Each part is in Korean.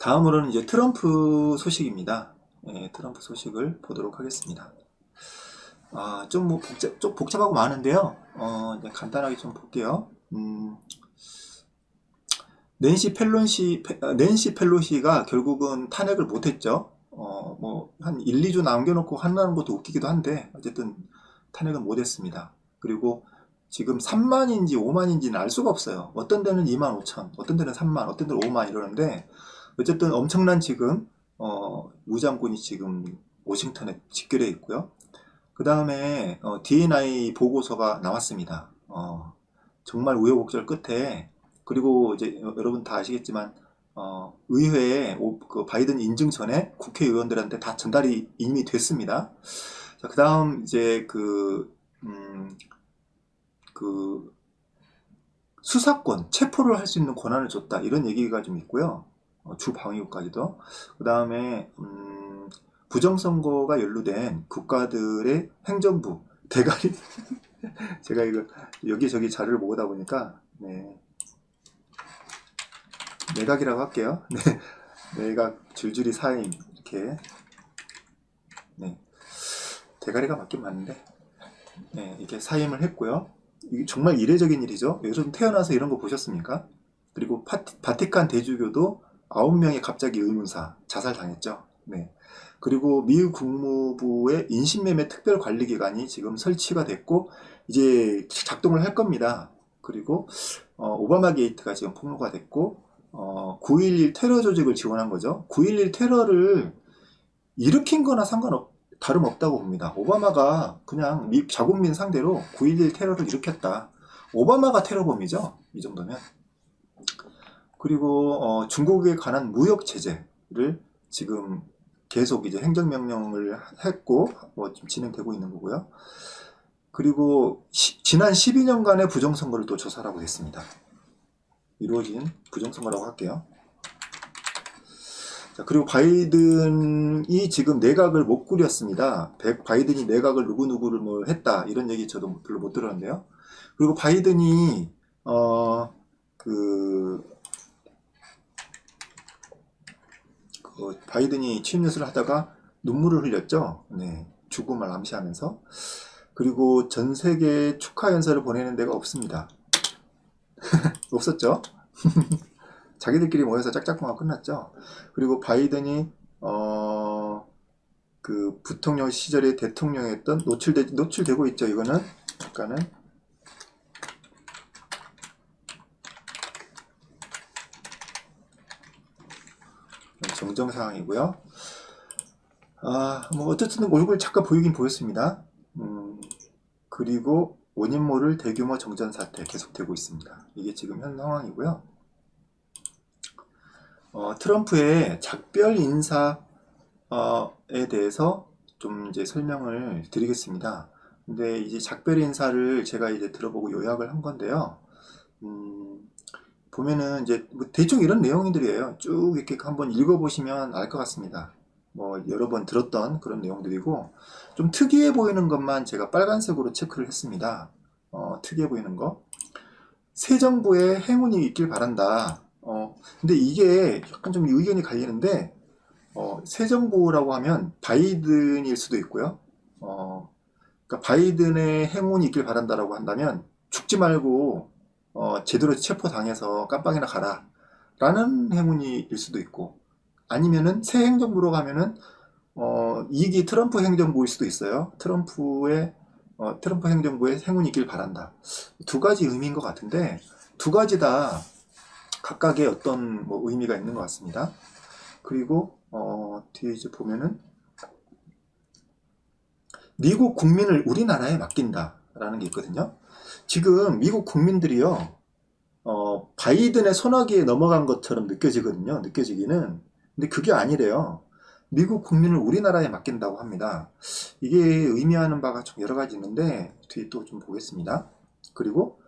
다음으로는 이제 트럼프 소식입니다. 예, 트럼프 소식을 보도록 하겠습니다. 좀 뭐 좀 복잡하고 많은데요. 이제 간단하게 좀 볼게요. 낸시 펠로시가 결국은 탄핵을 못했죠. 뭐, 한 1, 2주 남겨놓고 한다는 것도 웃기기도 한데, 어쨌든 탄핵은 못했습니다. 그리고 지금 3만인지 5만인지는 알 수가 없어요. 어떤 데는 2만 5천, 어떤 데는 3만, 어떤 데는 5만 이러는데, 어쨌든 엄청난 지금, 무장군이 지금 워싱턴에 집결해 있고요. 그 다음에, D&I 보고서가 나왔습니다. 정말 우여곡절 끝에, 그리고 이제 여러분 다 아시겠지만 의회에 그 바이든 인증 전에 국회의원들한테 다 전달이 이미 됐습니다. 자, 그 다음 이제 그 수사권, 체포를 할 수 있는 권한을 줬다 이런 얘기가 좀 있고요. 주방위구까지도. 그 다음에 부정선거가 연루된 국가들의 행정부 대가리 제가 이거 여기저기 자료를 모으다 보니까 네. 내각이라고 할게요. 네, 내각 줄줄이 사임 이렇게 네, 대가리가 맞긴 맞는데 네, 이렇게 사임을 했고요. 이게 정말 이례적인 일이죠. 요즘 태어나서 이런 거 보셨습니까? 그리고 바티칸 대주교도 9명이 갑자기 의문사 자살당했죠. 네. 그리고 미국 국무부의 인신매매 특별관리기관이 지금 설치가 됐고 이제 작동을 할 겁니다. 그리고 오바마 게이트가 지금 폭로가 됐고 9.11 테러 조직을 지원한 거죠. 9.11 테러를 일으킨 거나 다름없다고 봅니다. 오바마가 그냥 자국민 상대로 9.11 테러를 일으켰다. 오바마가 테러범이죠. 이 정도면. 그리고 중국에 관한 무역 제재를 지금 계속 이제 행정명령을 했고 좀 진행되고 있는 거고요. 그리고 지난 12년간의 부정선거를 또 조사하고 했습니다. 이루어진 부정선거라고 할게요. 자, 그리고 바이든이 지금 내각을 못 꾸렸습니다. 바이든이 내각을 누구누구를 뭐 했다 이런 얘기 저도 별로 못 들었는데요. 그리고 바이든이 바이든이 취임 연설을 하다가 눈물을 흘렸죠. 네, 죽음을 암시하면서. 그리고 전 세계 축하 연설을 보내는 데가 없습니다. 없었죠. 자기들끼리 모여서 짝짝꿍하고 끝났죠. 그리고 바이든이 그 부통령 시절에 대통령이었던 노출되고 있죠. 이거는 약간은 정정사항이고요. 뭐 어쨌든 얼굴 잠깐 보이긴 보였습니다. 그리고 원인 모를 대규모 정전 사태 계속되고 있습니다. 이게 지금 현 상황이고요. 트럼프의 작별 인사에 대해서 좀 이제 설명을 드리겠습니다. 근데 이제 작별 인사를 제가 이제 들어보고 요약을 한 건데요. 보면은 이제 뭐 대충 이런 내용들이에요. 쭉 이렇게 한번 읽어보시면 알 것 같습니다. 뭐 여러 번 들었던 그런 내용들이고 좀 특이해 보이는 것만 제가 빨간색으로 체크를 했습니다. 특이해 보이는 거. 새 정부의 행운이 있길 바란다. 근데 이게 약간 좀 의견이 갈리는데 새 정부라고 하면 바이든일 수도 있고요. 그러니까 바이든의 행운이 있길 바란다라고 한다면 죽지 말고 제대로 체포당해서 깜빵이나 가라 라는 행운일 수도 있고 아니면은 새 행정부로 가면은 이게 트럼프 행정부일 수도 있어요. 트럼프 행정부의 행운이 있길 바란다. 두 가지 의미인 것 같은데 두 가지 다 각각의 어떤 뭐 의미가 있는 것 같습니다. 그리고 뒤에 이제 보면은 미국 국민을 우리나라에 맡긴다 라는 게 있거든요. 지금 미국 국민들이요 바이든의 손아귀에 넘어간 것처럼 느껴지거든요. 느껴지기는. 근데 그게 아니래요. 미국 국민을 우리나라에 맡긴다고 합니다. 이게 의미하는 바가 좀 여러 가지 있는데 뒤에 또 좀 보겠습니다. 그리고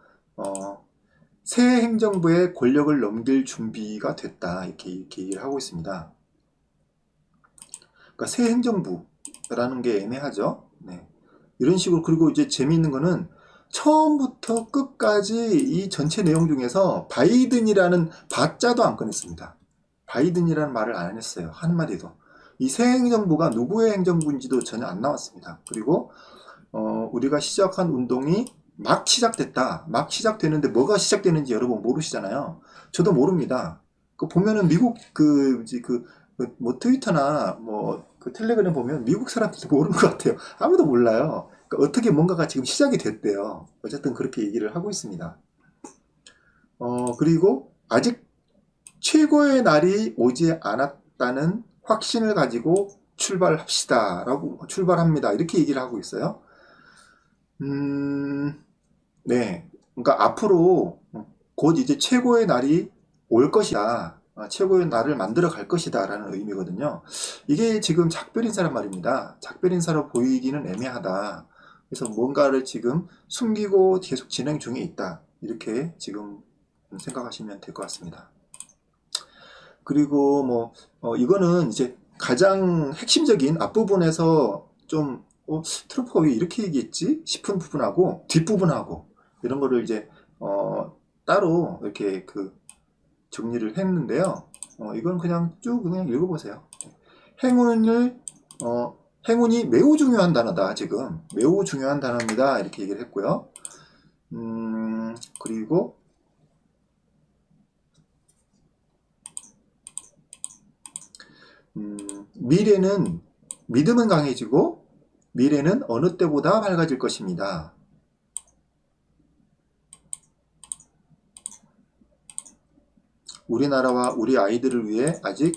새 행정부에 권력을 넘길 준비가 됐다 이렇게 얘기를 하고 있습니다. 그러니까 새 행정부라는 게 애매하죠. 네. 이런 식으로. 그리고 이제 재미있는 거는 처음부터 끝까지 이 전체 내용 중에서 바이든이라는 바자도 안 꺼냈습니다. 바이든이라는 말을 안 했어요. 한마디도. 이 새 행정부가 누구의 행정부인지도 전혀 안 나왔습니다. 그리고 우리가 시작한 운동이 막 시작됐다. 막 시작되는데 뭐가 시작되는지 여러분 모르시잖아요. 저도 모릅니다. 그 보면은 미국 뭐 트위터나 뭐 그 텔레그램 보면 미국 사람들도 모르는 것 같아요. 아무도 몰라요. 그러니까 어떻게 뭔가가 지금 시작이 됐대요. 어쨌든 그렇게 얘기를 하고 있습니다. 그리고 아직 최고의 날이 오지 않았다는 확신을 가지고 출발합니다. 이렇게 얘기를 하고 있어요. 네. 그러니까 앞으로 곧 이제 최고의 날이 올 것이다. 최고의 날을 만들어 갈 것이다. 라는 의미거든요. 이게 지금 작별인사란 말입니다. 작별인사로 보이기는 애매하다. 그래서 뭔가를 지금 숨기고 계속 진행 중에 있다. 이렇게 지금 생각하시면 될 것 같습니다. 그리고 뭐 이거는 이제 가장 핵심적인 앞부분에서 좀 트럼프가 왜 이렇게 얘기했지 싶은 부분하고 뒷부분하고 이런 거를 이제 따로 이렇게 그 정리를 했는데요. 이건 그냥 쭉 그냥 읽어보세요. 행운을 행운이 매우 중요한 단어다. 지금 매우 중요한 단어입니다. 이렇게 얘기를 했고요. 그리고 미래는 믿음은 강해지고 미래는 어느 때보다 밝아질 것입니다. 우리나라와 우리 아이들을 위해 아직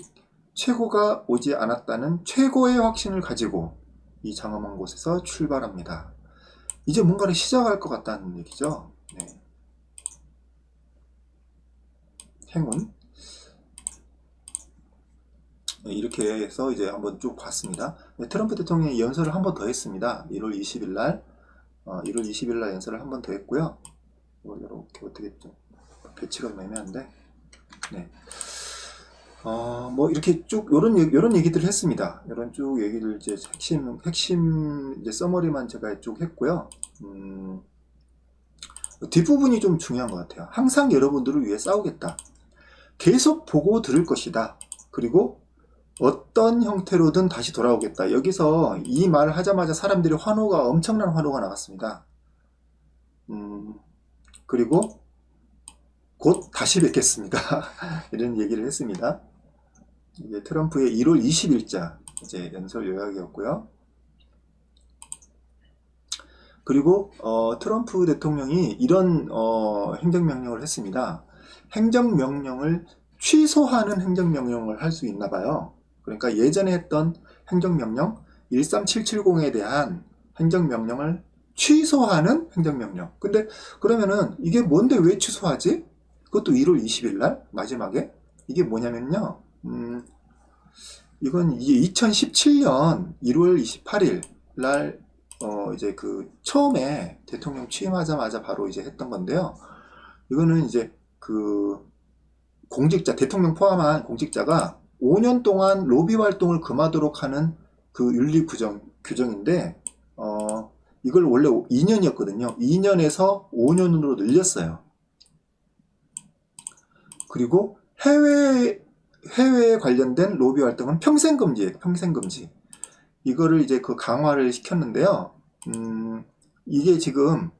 최고가 오지 않았다는 최고의 확신을 가지고 이 장엄한 곳에서 출발합니다. 이제 뭔가를 시작할 것 같다는 얘기죠. 네. 행운. 네, 이렇게 해서 이제 한번 쭉 봤습니다. 네, 트럼프 대통령이 연설을 한 번 더 했습니다. 1월 20일 날, 1월 20일 날 연설을 한 번 더 했고요. 이렇게 어떻게 좀 배치가 좀 애매한데, 네. 뭐 이렇게 쭉 요런 얘기들을 했습니다. 요런 쭉 얘기를 이제 핵심 이제 서머리만 제가 쭉 했고요. 뒷부분이 좀 중요한 것 같아요. 항상 여러분들을 위해 싸우겠다. 계속 보고 들을 것이다. 그리고 어떤 형태로든 다시 돌아오겠다. 여기서 이 말을 하자마자 사람들이 엄청난 환호가 나갔습니다. 그리고 곧 다시 뵙겠습니다. 이런 얘기를 했습니다. 이제 트럼프의 1월 20일자 이제 연설 요약이었고요. 그리고 트럼프 대통령이 이런 행정명령을 했습니다. 행정명령을 취소하는 행정명령을 할 수 있나 봐요. 그러니까 예전에 했던 행정명령 13770에 대한 행정명령을 취소하는 행정명령. 근데 그러면은 이게 뭔데 왜 취소하지? 그것도 1월 20일 날 마지막에 이게 뭐냐면요. 이건 이게 2017년 1월 28일 날 이제 그 처음에 대통령 취임하자마자 바로 이제 했던 건데요. 이거는 이제 그 공직자, 대통령 포함한 공직자가 5년 동안 로비 활동을 금하도록 하는 그 윤리 규정인데, 이걸 원래 2년이었거든요. 2년에서 5년으로 늘렸어요. 그리고 해외에 관련된 로비 활동은 평생 금지예요. 평생 금지. 이거를 이제 그 강화를 시켰는데요. 이게 지금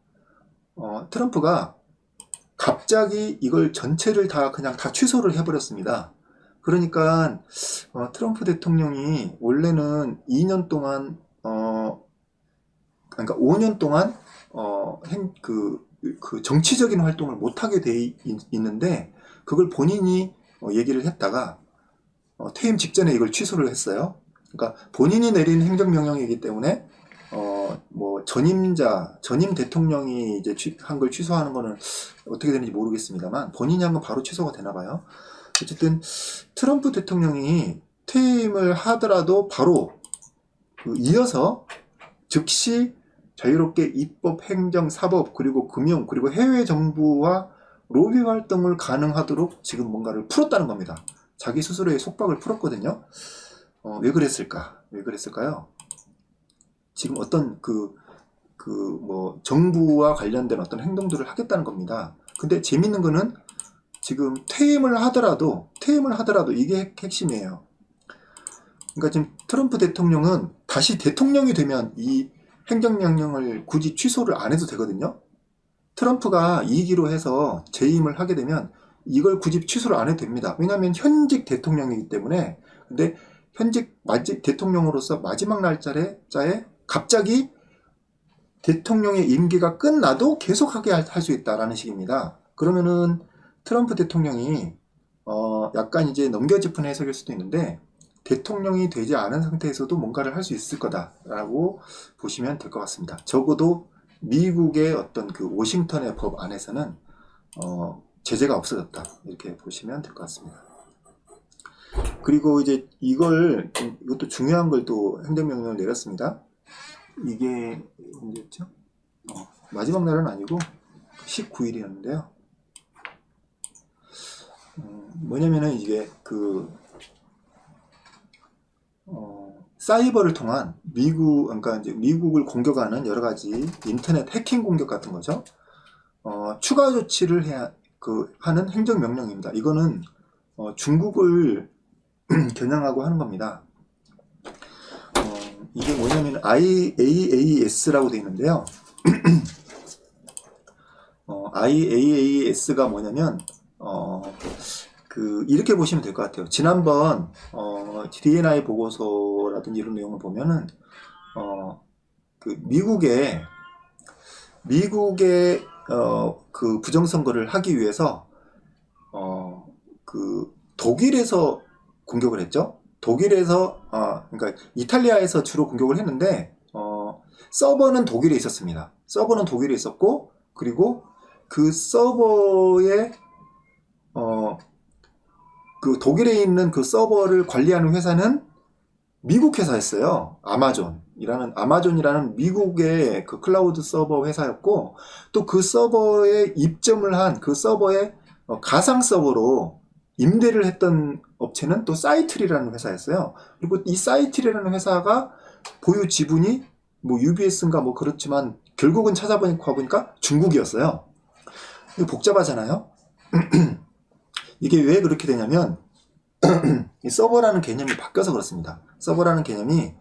트럼프가 갑자기 이걸 전체를 그냥 다 취소를 해버렸습니다. 그러니까 트럼프 대통령이 원래는 2년 동안 그러니까 5년 동안 그 정치적인 활동을 못하게 돼 있는데 그걸 본인이 얘기를 했다가 퇴임 직전에 이걸 취소를 했어요. 그러니까 본인이 내린 행정명령이기 때문에 뭐 전임 대통령이 이제 한 걸 취소하는 거는 어떻게 되는지 모르겠습니다만 본인이 한 건 바로 취소가 되나 봐요. 어쨌든 트럼프 대통령이 퇴임을 하더라도 바로 이어서 즉시 자유롭게 입법, 행정, 사법, 그리고 금융, 그리고 해외 정부와 로비 활동을 가능하도록 지금 뭔가를 풀었다는 겁니다. 자기 스스로의 속박을 풀었거든요. 왜 그랬을까? 왜 그랬을까요? 지금 어떤 뭐 정부와 관련된 어떤 행동들을 하겠다는 겁니다. 근데 재밌는 거는 지금 퇴임을 하더라도 이게 핵심이에요. 그러니까 지금 트럼프 대통령은 다시 대통령이 되면 이 행정명령을 굳이 취소를 안 해도 되거든요. 트럼프가 2기로 해서 재임을 하게 되면 이걸 굳이 취소를 안 해도 됩니다. 왜냐하면 현직 대통령이기 때문에. 근데 현직 대통령으로서 마지막 날짜에 갑자기 대통령의 임기가 끝나도 계속하게 할 수 있다라는 식입니다. 그러면은 트럼프 대통령이 약간 이제 넘겨짚은 해석일 수도 있는데 대통령이 되지 않은 상태에서도 뭔가를 할 수 있을 거다라고 보시면 될 것 같습니다. 적어도 미국의 어떤 그 워싱턴의 법 안에서는 제재가 없어졌다 이렇게 보시면 될 것 같습니다. 그리고 이제 이것도 중요한 걸 또 행정명령을 내렸습니다. 이게 언제였죠? 마지막 날은 아니고 19일이었는데요. 뭐냐면은 이게 사이버를 통한 그러니까 이제 미국을 공격하는 여러 가지 인터넷 해킹 공격 같은 거죠. 추가 조치를 하는 행정명령입니다. 이거는 중국을 겨냥하고 하는 겁니다. 이게 뭐냐면 IAAS라고 되어 있는데요. IAAS가 뭐냐면 이렇게 보시면 될 것 같아요. 지난번 D&I 보고서라든지 이런 내용을 보면은 미국의 그 부정선거를 하기 위해서 독일에서 공격을 했죠. 독일에서 그러니까 이탈리아에서 주로 공격을 했는데 서버는 독일에 있었습니다. 서버는 독일에 있었고 그리고 그 서버에 그 독일에 있는 그 서버를 관리하는 회사는 미국 회사였어요. 아마존이라는 미국의 그 클라우드 서버 회사였고 또 그 서버에 입점을 한 그 서버에 가상 서버로 임대를 했던 업체는 또 사이트리라는 회사였어요. 그리고 이 사이트리라는 회사가 보유 지분이 뭐 UBS인가 뭐 그렇지만 결국은 찾아보니까 중국이었어요. 이거 복잡하잖아요. 이게 왜 그렇게 되냐면 이 서버라는 개념이 바뀌어서 그렇습니다. 서버라는 개념이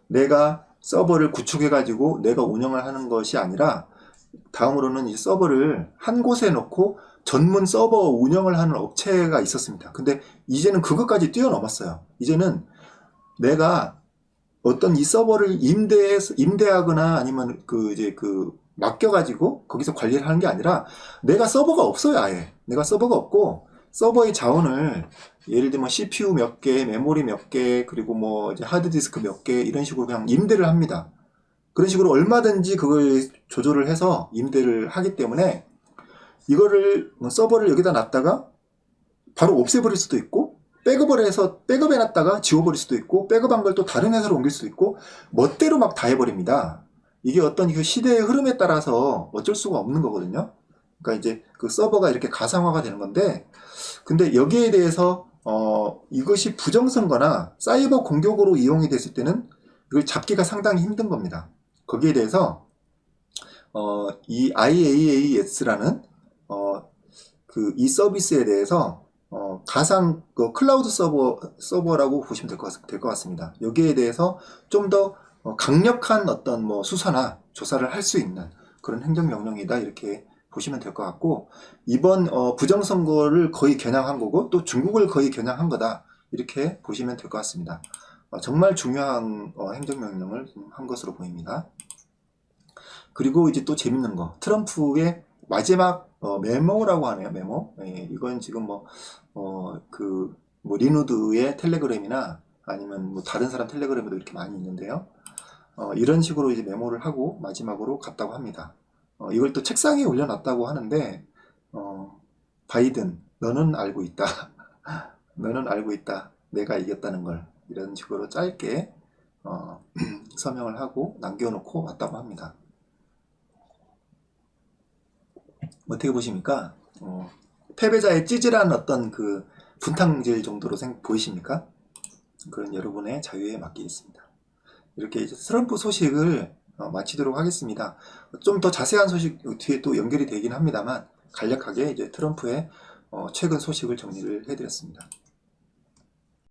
내가 서버를 구축해가지고 내가 운영을 하는 것이 아니라 다음으로는 이 서버를 한 곳에 놓고 전문 서버 운영을 하는 업체가 있었습니다. 근데 이제는 그것까지 뛰어넘었어요. 이제는 내가 어떤 이 서버를 임대하거나 아니면 맡겨가지고 거기서 관리를 하는 게 아니라 내가 서버가 없어요. 아예 내가 서버가 없고 서버의 자원을 예를 들면 CPU 몇 개, 메모리 몇 개, 그리고 뭐 이제 하드디스크 몇 개 이런 식으로 그냥 임대를 합니다. 그런 식으로 얼마든지 그걸 조절을 해서 임대를 하기 때문에 이거를 서버를 여기다 놨다가 바로 없애버릴 수도 있고 백업해놨다가 지워버릴 수도 있고 백업한 걸 또 다른 회사로 옮길 수도 있고 멋대로 막 다 해버립니다. 이게 어떤 그 시대의 흐름에 따라서 어쩔 수가 없는 거거든요. 그러니까 이제 그 서버가 이렇게 가상화가 되는 건데 근데 여기에 대해서 이것이 부정선거나 사이버 공격으로 이용이 됐을 때는 이걸 잡기가 상당히 힘든 겁니다. 거기에 대해서 이 IaaS라는 이 서비스에 대해서 가상 클라우드 서버라고 보시면 될 것 같습니다. 여기에 대해서 좀 더 강력한 어떤 뭐 수사나 조사를 할 수 있는 그런 행정명령이다 이렇게 보시면 될 것 같고 이번 부정선거를 거의 겨냥한 거고 또 중국을 거의 겨냥한 거다 이렇게 보시면 될 것 같습니다. 정말 중요한 행정명령을 한 것으로 보입니다. 그리고 이제 또 재밌는 거 트럼프의 마지막 메모라고 하네요. 메모. 예, 이건 지금 리누드의 텔레그램이나 아니면 뭐 다른 사람 텔레그램에도 이렇게 많이 있는데요. 이런 식으로 이제 메모를 하고 마지막으로 갔다고 합니다. 이걸 또 책상에 올려놨다고 하는데 바이든 너는 알고 있다. 너는 알고 있다. 내가 이겼다는 걸 이런 식으로 짧게 서명을 하고 남겨놓고 왔다고 합니다. 어떻게 보십니까? 패배자의 찌질한 어떤 그 분탕질 정도로 보이십니까? 그건 여러분의 자유에 맡기겠습니다. 이렇게 이제 트럼프 소식을 마치도록 하겠습니다. 좀 더 자세한 소식 뒤에 또 연결이 되긴 합니다만 간략하게 이제 트럼프의 최근 소식을 정리를 해드렸습니다.